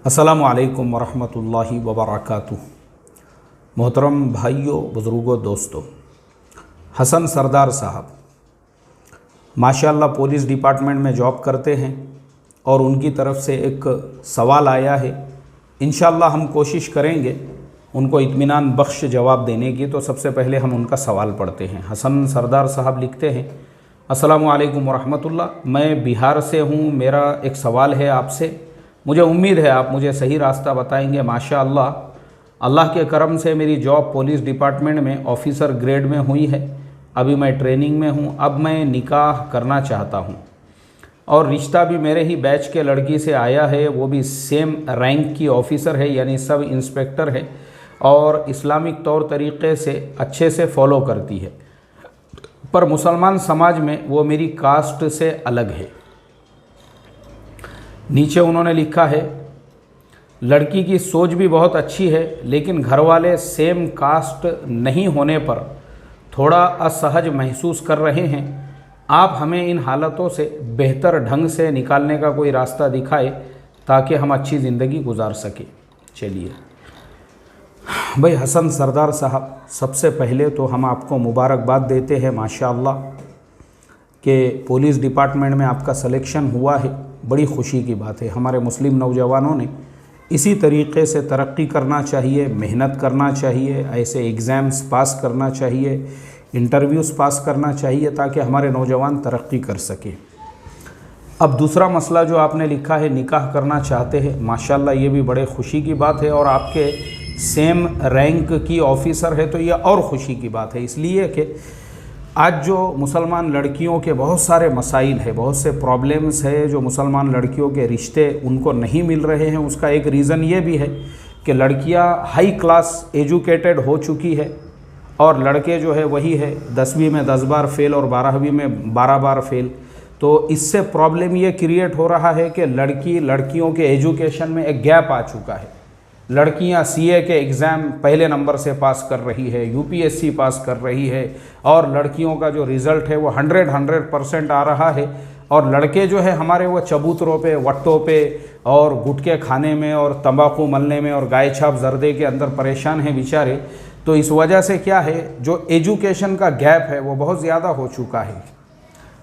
अस्सलामु अलैकुम वरहमतुल्लाहि वबरकातुह। मोहतरम भाइयों, बुज़ुर्गों, दोस्तों, हसन सरदार साहब माशाअल्लाह पुलिस डिपार्टमेंट में जॉब करते हैं और उनकी तरफ से एक सवाल आया है। इंशाअल्लाह हम कोशिश करेंगे उनको इत्मीनान बख्श जवाब देने की। तो सबसे पहले हम उनका सवाल पढ़ते हैं। हसन सरदार साहब लिखते हैं, अस्सलामु अलैकुम वरहमतुल्लाह। मैं बिहार से हूँ। मेरा एक सवाल है आपसे। मुझे उम्मीद है आप मुझे सही रास्ता बताएंगे। माशाअल्लाह, अल्लाह के करम से मेरी जॉब पुलिस डिपार्टमेंट में ऑफ़िसर ग्रेड में हुई है। अभी मैं ट्रेनिंग में हूँ। अब मैं निकाह करना चाहता हूँ और रिश्ता भी मेरे ही बैच के लड़की से आया है। वो भी सेम रैंक की ऑफ़िसर है, यानी सब इंस्पेक्टर है और इस्लामिक तौर तरीक़े से अच्छे से फॉलो करती है, पर मुसलमान समाज में वो मेरी कास्ट से अलग है। नीचे उन्होंने लिखा है, लड़की की सोच भी बहुत अच्छी है, लेकिन घर वाले सेम कास्ट नहीं होने पर थोड़ा असहज महसूस कर रहे हैं। आप हमें इन हालतों से बेहतर ढंग से निकालने का कोई रास्ता दिखाए ताकि हम अच्छी ज़िंदगी गुजार सकें। चलिए भाई हसन सरदार साहब, सबसे पहले तो हम आपको मुबारकबाद देते हैं माशाअल्लाह कि पुलिस डिपार्टमेंट में आपका सिलेक्शन हुआ है। बड़ी खुशी की बात है। हमारे मुस्लिम नौजवानों ने इसी तरीक़े से तरक्की करना चाहिए, मेहनत करना चाहिए, ऐसे एग्ज़ाम्स पास करना चाहिए, इंटरव्यूज़ पास करना चाहिए ताकि हमारे नौजवान तरक्की कर सके। अब दूसरा मसला जो आपने लिखा है, निकाह करना चाहते हैं। माशाअल्लाह, ये भी बड़े खुशी की बात है और आपके सेम रैंक की ऑफ़िसर है तो ये और ख़ुशी की बात है, इसलिए कि आज जो मुसलमान लड़कियों के बहुत सारे मसाइल है, बहुत से प्रॉब्लम्स है जो मुसलमान लड़कियों के रिश्ते उनको नहीं मिल रहे हैं। उसका एक रीज़न ये भी है कि लड़कियां हाई क्लास एजुकेटेड हो चुकी है और लड़के जो है वही है 10वीं में 10 बार फेल और 12वीं में 12 बार फेल। तो इससे प्रॉब्लम ये क्रिएट हो रहा है कि लड़कियों के एजुकेशन में एक गैप आ चुका है। लड़कियां सीए के एग्ज़ाम पहले नंबर से पास कर रही है, यूपीएससी पास कर रही है और लड़कियों का जो रिज़ल्ट है वो 100% आ रहा है। और लड़के जो है हमारे वो चबूतरों पे, वट्टों पे और गुटखे खाने में और तंबाकू मलने में और गाय छाप जर्दे के अंदर परेशान हैं बेचारे। तो इस वजह से क्या है, जो एजुकेशन का गैप है वो बहुत ज़्यादा हो चुका है।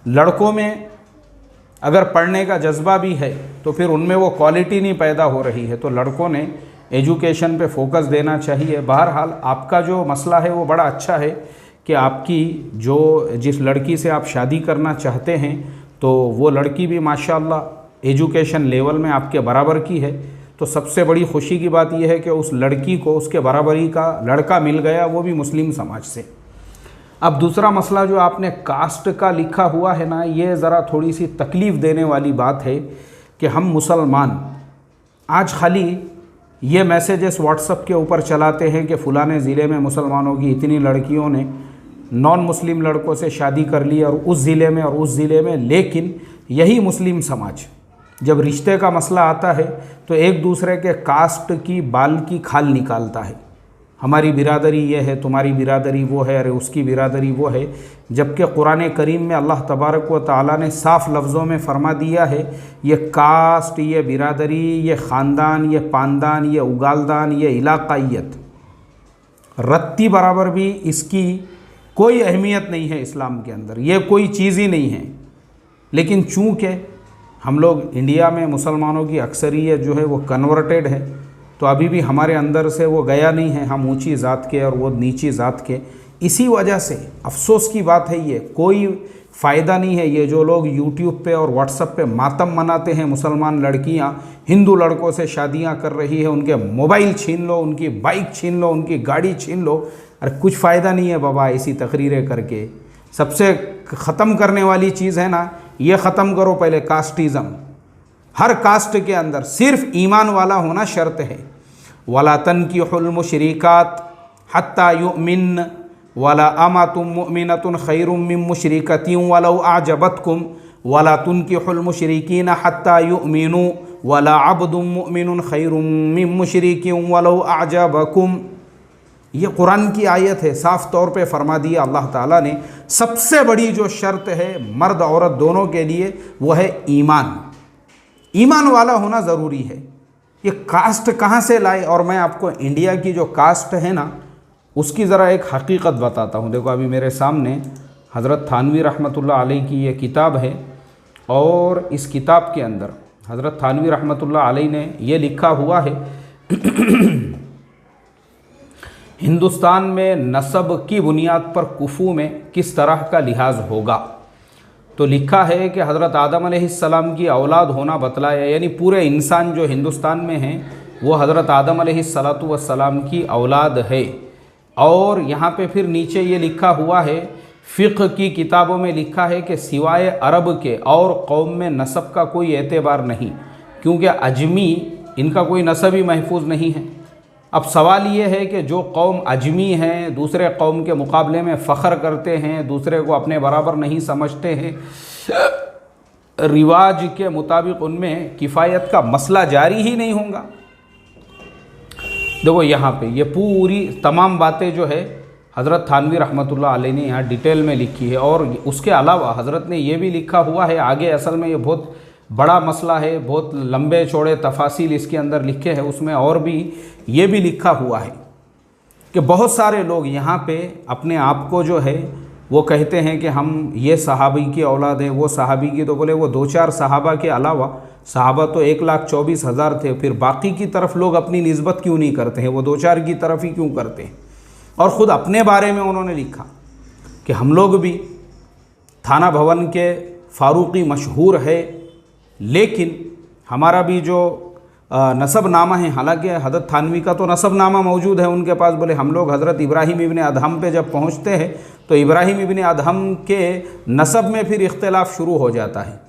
लड़कों में अगर पढ़ने का जज्बा भी है तो फिर उनमें वो क्वालिटी नहीं पैदा हो रही है। तो लड़कों ने एजुकेशन पे फोकस देना चाहिए। बहरहाल आपका जो मसला है वो बड़ा अच्छा है कि आपकी जिस लड़की से आप शादी करना चाहते हैं तो वो लड़की भी माशाअल्लाह एजुकेशन लेवल में आपके बराबर की है। तो सबसे बड़ी खुशी की बात यह है कि उस लड़की को उसके बराबरी का लड़का मिल गया, वो भी मुस्लिम समाज से। अब दूसरा मसला जो आपने कास्ट का लिखा हुआ है ना, ये ज़रा थोड़ी सी तकलीफ़ देने वाली बात है कि हम मुसलमान आज खाली ये मैसेजेस व्हाट्सएप के ऊपर चलाते हैं कि फ़लाने ज़िले में मुसलमानों की इतनी लड़कियों ने नॉन मुस्लिम लड़कों से शादी कर ली और उस ज़िले में और उस ज़िले में। लेकिन यही मुस्लिम समाज जब रिश्ते का मसला आता है तो एक दूसरे के कास्ट की बाल की खाल निकालता है। हमारी बिरादरी ये है, तुम्हारी बिरादरी वो है, अरे उसकी बिरादरी वो है। जबकि कुरान करीम में अल्लाह तबारक व तआला ने साफ़ लफ्ज़ों में फरमा दिया है, ये कास्ट, ये बिरादरी, ये ख़ानदान, ये पानदान, ये उगालदान, ये इलाक़ाइयत, रत्ती बराबर भी इसकी कोई अहमियत नहीं है इस्लाम के अंदर। ये कोई चीज़ ही नहीं है। लेकिन चूँकि हम लोग इंडिया में मुसलमानों की अक्सरियत जो है वो कन्वर्टेड है, तो अभी भी हमारे अंदर से वो गया नहीं है। हम ऊंची ज़ात के और वो नीची ज़ात के। इसी वजह से अफसोस की बात है, ये कोई फ़ायदा नहीं है। ये जो लोग यूट्यूब पे और व्हाट्सएप पे मातम मनाते हैं, मुसलमान लड़कियां हिंदू लड़कों से शादियां कर रही है, उनके मोबाइल छीन लो, उनकी बाइक छीन लो, उनकी गाड़ी छीन लो। अरे कुछ फ़ायदा नहीं है बाबा ऐसी तकरीरें करके। सबसे ख़त्म करने वाली चीज़ है ना, ये ख़त्म करो पहले कास्टिज़म। हर कास्ट के अंदर सिर्फ ईमान वाला होना शर्त है। वला तनकिहुल मुशरिकात हत्ता युमिन वला अमातुम मुमिनतुन खैरुम मिन मुशरिकतिन वलौ आजबतकुम वला तुनकिहुल मुशरिकीन हत्ता युमिनु वला अब्दुम मुमिनुन खैरुम मिन मुशरिकिन वलौ आजबकुम। ये कुरान की आयत है, साफ़ तौर पे फरमा दिया अल्लाह ताला ने। सबसे बड़ी जो शर्त है मर्द औरत दोनों के लिए वो है ईमान। ईमान वाला होना ज़रूरी है। ये कास्ट कहाँ से लाए। और मैं आपको इंडिया की जो कास्ट है ना उसकी ज़रा एक हकीकत बताता हूँ। देखो अभी मेरे सामने हज़रत थानवी रहमतुल्लाह अलैह की ये किताब है, और इस किताब के अंदर हज़रत थानवी रहमतुल्लाह अलैह ने ये लिखा हुआ है हिंदुस्तान में नस्ब की बुनियाद पर कुफू में किस तरह का लिहाज होगा। तो लिखा है कि हज़रत आदम अलैहिस्सलाम की औलाद होना बतलाया, यानी पूरे इंसान जो हिंदुस्तान में हैं वो हज़रत आदम अलैहिस्सलातु वस्सलाम की औलाद है। और यहाँ पे फिर नीचे ये लिखा हुआ है, फ़िक़्ह की किताबों में लिखा है कि सिवाय अरब के और कौम में नस्ब का कोई एतबार नहीं, क्योंकि अजमी इनका कोई नस्ब ही महफूज नहीं है। अब सवाल ये है कि जो कौम अजमी हैं, दूसरे कौम के मुकाबले में फ़ख्र करते हैं, दूसरे को अपने बराबर नहीं समझते हैं, रिवाज के मुताबिक उनमें किफ़ायत का मसला जारी ही नहीं होगा। देखो यहाँ पे ये पूरी तमाम बातें जो है हज़रत थानवी रहमतुल्लाह अलैह ने यहाँ डिटेल में लिखी है। और उसके अलावा हज़रत ने ये भी लिखा हुआ है आगे, असल में ये बहुत बड़ा मसला है, बहुत लंबे चौड़े तफासिल इसके अंदर लिखे हैं। उसमें और भी ये भी लिखा हुआ है कि बहुत सारे लोग यहाँ पे अपने आप को जो है वो कहते हैं कि हम ये सहाबी की औलाद हैं, वो सहाबी की। तो बोले वो 2-4 सहाबा के अलावा, सहाबा तो 1,24,000 थे, फिर बाकी की तरफ लोग अपनी निस्बत क्यों नहीं करते हैं, वो 2-4 की तरफ ही क्यों करते हैं। और ख़ुद अपने बारे में उन्होंने लिखा कि हम लोग भी थाना भवन के फ़ारूक़ी मशहूर है, लेकिन हमारा भी जो नसबनामा है, हालांकि हज़रत थानवी का तो नसबनामा मौजूद है उनके पास। बोले हम लोग हज़रत इब्राहीम इब्न अदहम पे जब पहुँचते हैं तो इब्राहीम इब्न अदहम के नसब में फिर इख्तिलाफ़ शुरू हो जाता है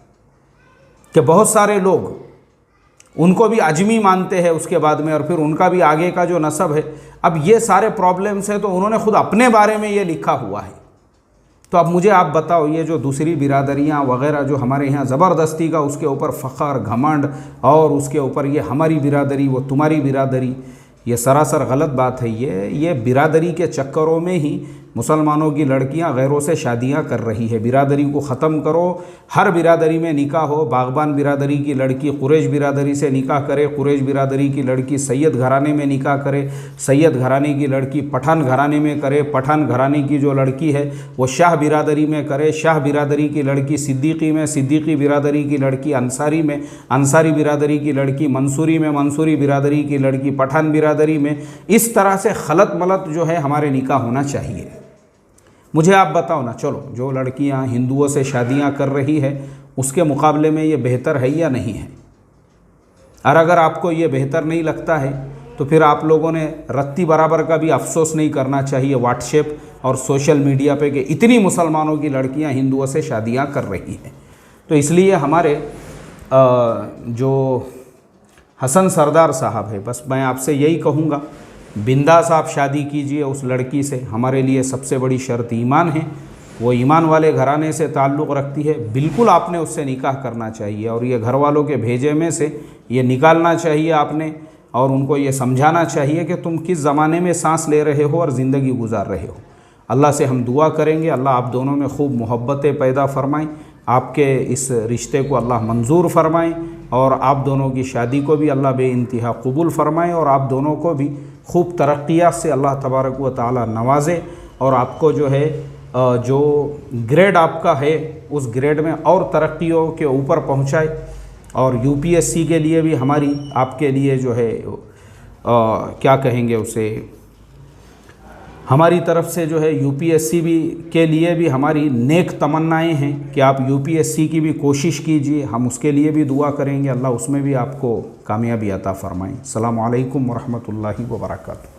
कि बहुत सारे लोग उनको भी अजमी मानते हैं उसके बाद में, और फिर उनका भी आगे का जो नसब है। अब ये सारे प्रॉब्लम्स हैं, तो उन्होंने ख़ुद अपने बारे में ये लिखा हुआ है। तो अब मुझे आप बताओ, ये जो दूसरी बिरादरियाँ वग़ैरह जो हमारे यहाँ ज़बरदस्ती का उसके ऊपर फ़ख्र घमंड, और उसके ऊपर ये हमारी बिरादरी वो तुम्हारी बिरादरी, ये सरासर गलत बात है। ये बिरादरी के चक्करों में ही मुसलमानों की लड़कियां गैरों से शादियां कर रही है। बिरादरी को ख़त्म करो, हर बिरादरी में निकाह हो। बागबान बिरादरी की लड़की कुरैश बिरादरी से निकाह करे, कुरैश बिरादरी की लड़की सैयद घराने में निकाह करे, सैयद घराने की लड़की पठान घराने में करे, पठान घराने की जो लड़की है वो शाह बिरादरी में करे, शाह बिरादरी की लड़की सिद्दीकी में, सिद्दीकी बिरादरी की लड़की अंसारी में, अंसारी बिरादरी की लड़की मंसूरी में, मंसूरी बिरादरी की लड़की पठान बिरादरी में। इस तरह से खलत मलत जो है हमारे निकाह होना चाहिए। मुझे आप बताओ ना, चलो जो लड़कियां हिंदुओं से शादियां कर रही है उसके मुकाबले में ये बेहतर है या नहीं है। और अगर आपको ये बेहतर नहीं लगता है तो फिर आप लोगों ने रत्ती बराबर का भी अफसोस नहीं करना चाहिए व्हाट्सएप और सोशल मीडिया पे कि इतनी मुसलमानों की लड़कियां हिंदुओं से शादियां कर रही हैं। तो इसलिए हमारे जो हसन सरदार साहब है, बस मैं आपसे यही कहूँगा, बिंदास आप शादी कीजिए उस लड़की से। हमारे लिए सबसे बड़ी शर्त ईमान है, वो ईमान वाले घराने से ताल्लुक़ रखती है, बिल्कुल आपने उससे निकाह करना चाहिए। और ये घर वालों के भेजे में से ये निकालना चाहिए आपने, और उनको ये समझाना चाहिए कि तुम किस ज़माने में सांस ले रहे हो और ज़िंदगी गुजार रहे हो। अल्लाह से हम दुआ करेंगे अल्लाह आप दोनों में खूब मोहब्बतें पैदा फरमाएँ, आपके इस रिश्ते को अल्लाह मंजूर फरमाएँ, और आप दोनों की शादी को भी अल्लाह बेइंतहा कबूल फरमाएँ, और आप दोनों को भी खूब तरक्यात से अल्लाह तबारक व तआला नवाजे, और आपको जो है जो ग्रेड आपका है उस ग्रेड में और तरक्कियों के ऊपर पहुंचाए। और यूपीएससी के लिए भी हमारी आपके लिए जो है क्या कहेंगे उसे, हमारी तरफ से जो है यूपीएससी भी के लिए भी हमारी नेक तमन्नाएं हैं कि आप यूपीएससी की भी कोशिश कीजिए, हम उसके लिए भी दुआ करेंगे, अल्लाह उसमें भी आपको कामयाबी अता फ़रमाएँ। अस्सलामु अलैकुम व रहमतुल्लाहि व बरकातहू।